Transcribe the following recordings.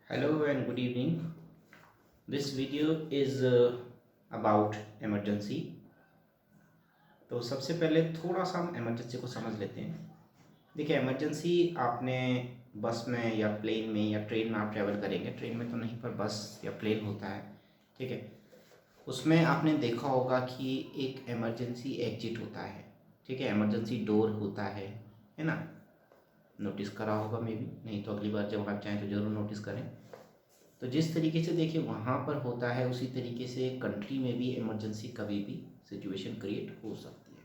Hello and good evening. This video is about emergency. तो सबसे पहले थोड़ा सा हम इमरजेंसी को समझ लेते हैं। देखिए, इमरजेंसी आपने बस में या प्लेन में या ट्रेन में आप ट्रैवल करेंगे, ट्रेन में तो नहीं पर बस या प्लेन होता है, ठीक है। उसमें आपने देखा होगा कि एक इमरजेंसी एग्जिट होता है, ठीक है, इमरजेंसी डोर होता है ना। नोटिस करा होगा मे बी, नहीं तो अगली बार जब आप चाहें तो ज़रूर नोटिस करें। तो जिस तरीके से देखिए वहाँ पर होता है, उसी तरीके से कंट्री में भी इमरजेंसी कभी भी सिचुएशन क्रिएट हो सकती है।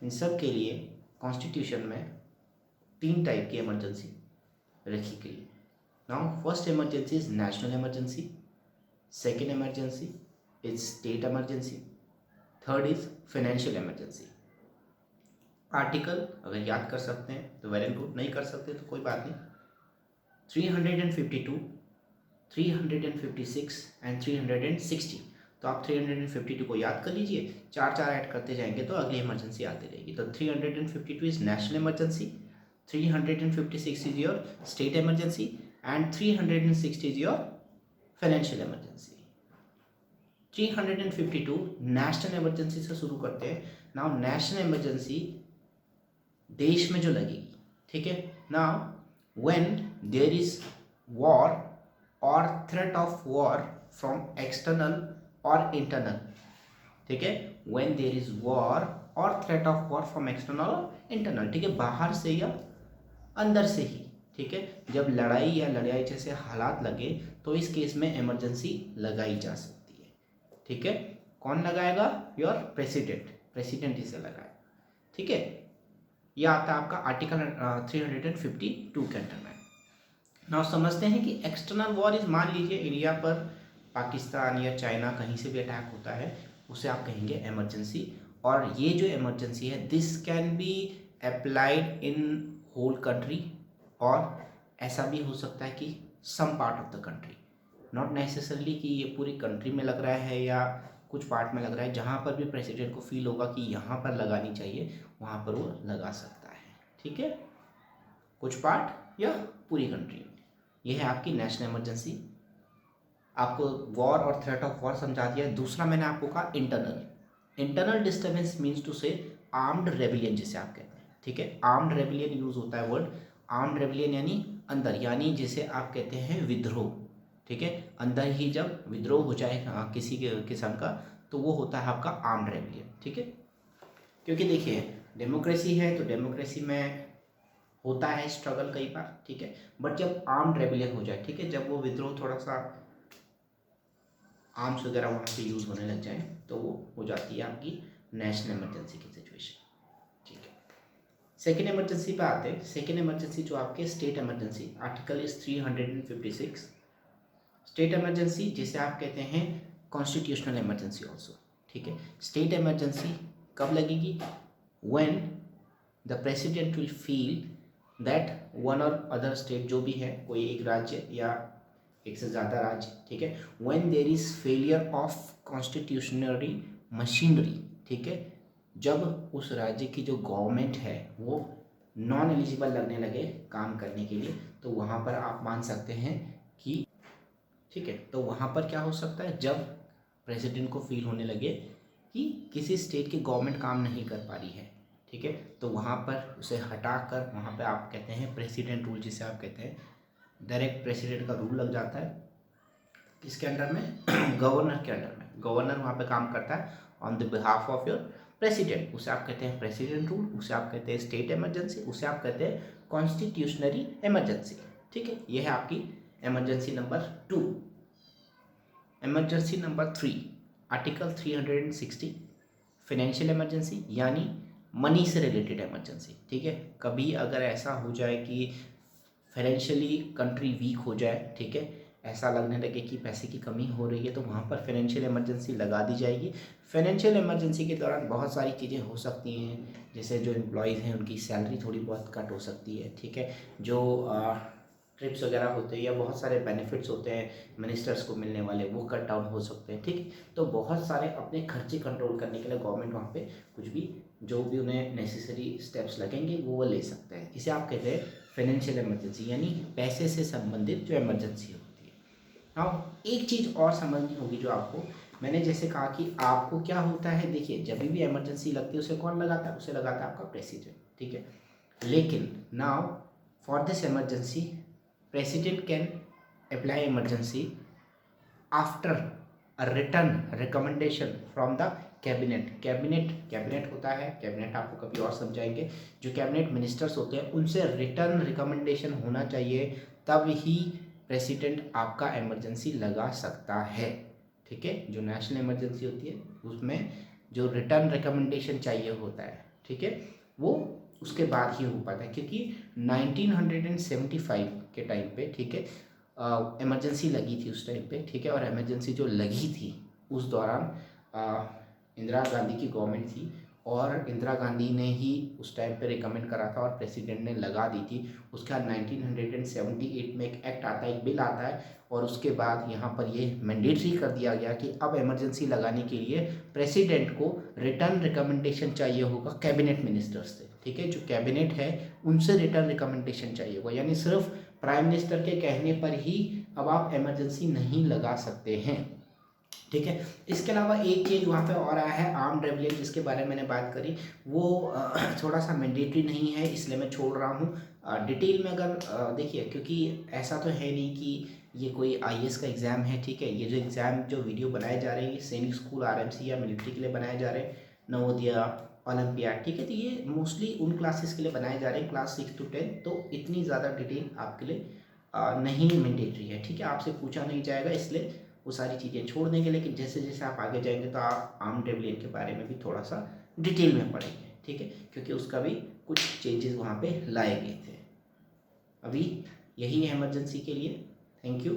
इन सब के लिए कॉन्स्टिट्यूशन में 3 टाइप की इमरजेंसी रखी गई है। Now first emergency is national emergency, second emergency is state emergency, third is financial emergency. Article अगर याद कर सकते हैं तो वेल एंड गुड, नहीं कर सकते तो कोई बात नहीं। 352, 356 एंड 360। तो आप 352 को याद कर लीजिए, चार चार ऐड करते जाएंगे तो अगली इमरजेंसी आती रहेगी। तो 352 is national emergency, 356 is your state emergency and 360 is your financial emergency. 352 national emergency से शुरू करते हैं। नाउ नेशनल इमरजेंसी देश में जो लगेगी, ठीक है। Now when there is war or threat of war from external or internal, ठीक है। when there is war or threat of war from external or internal, ठीक है, बाहर से या अंदर से ही, ठीक है। जब लड़ाई या लड़ाई जैसे हालात लगे तो इस केस में इमरजेंसी लगाई जा सकती है, ठीक है। कौन लगाएगा? योर प्रेसिडेंट, प्रेसिडेंट इसे लगाएगा, ठीक है। यह आता है आपका आर्टिकल 352 के अंडर में। नाउ समझते हैं कि एक्सटर्नल वॉर इज, मान लीजिए इंडिया पर पाकिस्तान या चाइना कहीं से भी अटैक होता है, उसे आप कहेंगे इमरजेंसी। और ये जो इमरजेंसी है this can be applied in whole country, और ऐसा भी हो सकता है कि some part of the country, not necessarily कि ये पूरी कंट्री में लग रहा है या कुछ पार्ट में लग रहा है। जहाँ पर भी प्रेसिडेंट को फील होगा कि यहाँ पर लगानी चाहिए वहाँ पर वो लगा सकता है, ठीक है, कुछ पार्ट या पूरी कंट्री में। यह है आपकी नेशनल इमरजेंसी। आपको वॉर और थ्रेट ऑफ वॉर समझा दिया। दूसरा मैंने आपको कहा internal. Internal disturbance means to say armed rebellion जिसे आप कहते हैं, ठीक है। आर्म्ड रेबिलियन यूज होता है वर्ड, आर्म्ड रेबिलियन यानी अंदर, यानी जिसे आप कहते हैं विद्रोह, ठीक है। अंदर ही जब विद्रोह हो जाए किसी के किस्म का, तो वो होता है आपका आर्म्ड रेबिलियन, ठीक है। क्योंकि देखिए डेमोक्रेसी है तो डेमोक्रेसी में होता है स्ट्रगल कई बार, ठीक है। बट जब आर्म्ड रेबिलियन हो जाए, ठीक है, जब वो विद्रोह थोड़ा सा आर्म्स वगैरह वहाँ पे यूज़ होने लग जाए, तो वो हो जाती है आपकी नेशनल इमरजेंसी की सिचुएशन, ठीक है। सेकेंड इमरजेंसी पे आते हैं। सेकेंड इमरजेंसी जो आपके state emergency, article is 356। State emergency जिसे आप कहते हैं कॉन्स्टिट्यूशनल इमरजेंसी ऑल्सो, ठीक है। स्टेट इमरजेंसी कब लगेगी? When the president will feel that one और अदर स्टेट, जो भी है कोई एक राज्य या एक से ज़्यादा राज्य, ठीक है, when there is failure of constitutionary machinery, ठीक है, जब उस राज्य की जो गवर्नमेंट है वो नॉन एलिजिबल लगने लगे काम करने के लिए, तो वहाँ पर आप मान सकते हैं कि, ठीक है, तो वहाँ पर क्या हो सकता है, जब प्रेसिडेंट को फील होने लगे कि किसी स्टेट की गवर्नमेंट काम नहीं कर पा रही है, ठीक है, तो वहाँ पर उसे हटा कर वहाँ पे आप कहते हैं प्रेसिडेंट रूल जिसे आप कहते हैं, डायरेक्ट प्रेसिडेंट का रूल लग जाता है किसके अंडर में? गवर्नर के अंडर में। गवर्नर वहाँ पे काम करता है on the behalf of your president, उसे आप कहते हैं प्रेसिडेंट रूल, उसे आप कहते हैं स्टेट इमरजेंसी, उसे आप कहते हैं कॉन्स्टिट्यूशनरी इमरजेंसी, ठीक है। यह है आपकी emergency number 2। Emergency number 3, article 360, financial emergency यानी मनी से रिलेटेड इमरजेंसी, ठीक है। कभी अगर ऐसा हो जाए कि फाइनेंशियली कंट्री वीक हो जाए, ठीक है, ऐसा लगने लगे कि पैसे की कमी हो रही है, तो वहाँ पर फाइनेंशियल इमरजेंसी लगा दी जाएगी। फाइनेंशियल इमरजेंसी के दौरान बहुत सारी चीज़ें हो सकती हैं, जैसे जो एम्प्लॉयज़ हैं उनकी सैलरी थोड़ी बहुत कट हो सकती है, ठीक है, जो ट्रिप्स वगैरह होते हैं या बहुत सारे बेनिफिट्स होते हैं मिनिस्टर्स को मिलने वाले, वो कट डाउन हो सकते हैं, ठीक। तो बहुत सारे अपने खर्चे कंट्रोल करने के लिए गवर्नमेंट वहाँ पे कुछ भी जो भी उन्हें नेसेसरी स्टेप्स लगेंगे वो ले सकते हैं। इसे आप कहते हैं फाइनेंशियल इमरजेंसी यानी पैसे से संबंधित जो इमरजेंसी होती है। नाउ एक चीज़ और समझनी होगी जो आपको, मैंने जैसे कहा कि आपको क्या होता है, देखिए जब भी इमरजेंसी लगती है उसे कौन लगाता है, उसे लगाता है आपका प्रेसिडेंट, ठीक है। लेकिन now for this emergency president can apply emergency after a return recommendation from the cabinet. Cabinet होता है, कैबिनेट आपको कभी और समझाएंगे, जो कैबिनेट मिनिस्टर्स होते हैं उनसे रिटर्न रिकमेंडेशन होना चाहिए, तब ही प्रेसिडेंट आपका इमरजेंसी लगा सकता है, ठीक है। जो नेशनल इमरजेंसी होती है उसमें जो रिटर्न रिकमेंडेशन चाहिए होता है, ठीक है, वो उसके बाद ही हो पाता है, क्योंकि 1975 के टाइम पे, ठीक है, इमरजेंसी लगी थी उस टाइम पे, ठीक है। और इमरजेंसी जो लगी थी उस दौरान इंदिरा गांधी की गवर्नमेंट थी, और इंदिरा गांधी ने ही उस टाइम पे रिकमेंड करा था और प्रेसिडेंट ने लगा दी थी। उसके बाद 1978 में एक एक्ट आता है, एक बिल आता है, और उसके बाद यहाँ पर ये मैंडेटरी कर दिया गया कि अब इमरजेंसी लगाने के लिए प्रेसिडेंट को रिटर्न रिकमेंडेशन चाहिए होगा कैबिनेट मिनिस्टर्स से, ठीक है। जो कैबिनेट है उनसे रिटर्न रिकमेंडेशन चाहिए होगा, यानी सिर्फ प्राइम मिनिस्टर के कहने पर ही अब आप इमरजेंसी नहीं लगा सकते हैं, ठीक है। इसके अलावा एक चीज़ वहाँ पे और आया है, आर्म्ड रेबेलियन, जिसके बारे में मैंने बात करी, वो थोड़ा सा मैंडेटरी नहीं है, इसलिए मैं छोड़ रहा हूँ। डिटेल में अगर देखिए, क्योंकि ऐसा तो है नहीं कि ये कोई आईएएस का एग्ज़ाम है, ठीक है। ये जो एग्ज़ाम जो वीडियो बनाए जा रहे हैं, ये सैनिक स्कूल आरएमसी या मिलिट्री के लिए बनाए जा रहे हैं, नवोदया, ओलंपियाड, ठीक है। तो ये मोस्टली उन क्लासेस के लिए बनाए जा रहे हैं, क्लास 6 to 10, तो इतनी ज़्यादा डिटेल आपके लिए नहीं मैंडेटरी है, ठीक है। आपसे पूछा नहीं जाएगा, इसलिए वो सारी चीज़ें छोड़ देंगे। लेकिन जैसे जैसे आप आगे जाएंगे तो आप आर्म्ड रेबेलियन के बारे में भी थोड़ा सा डिटेल में पढ़ेंगे, ठीक है, क्योंकि उसका भी कुछ चेंजेस वहाँ पे लाए गए थे। अभी यही है इमरजेंसी के लिए। Thank you.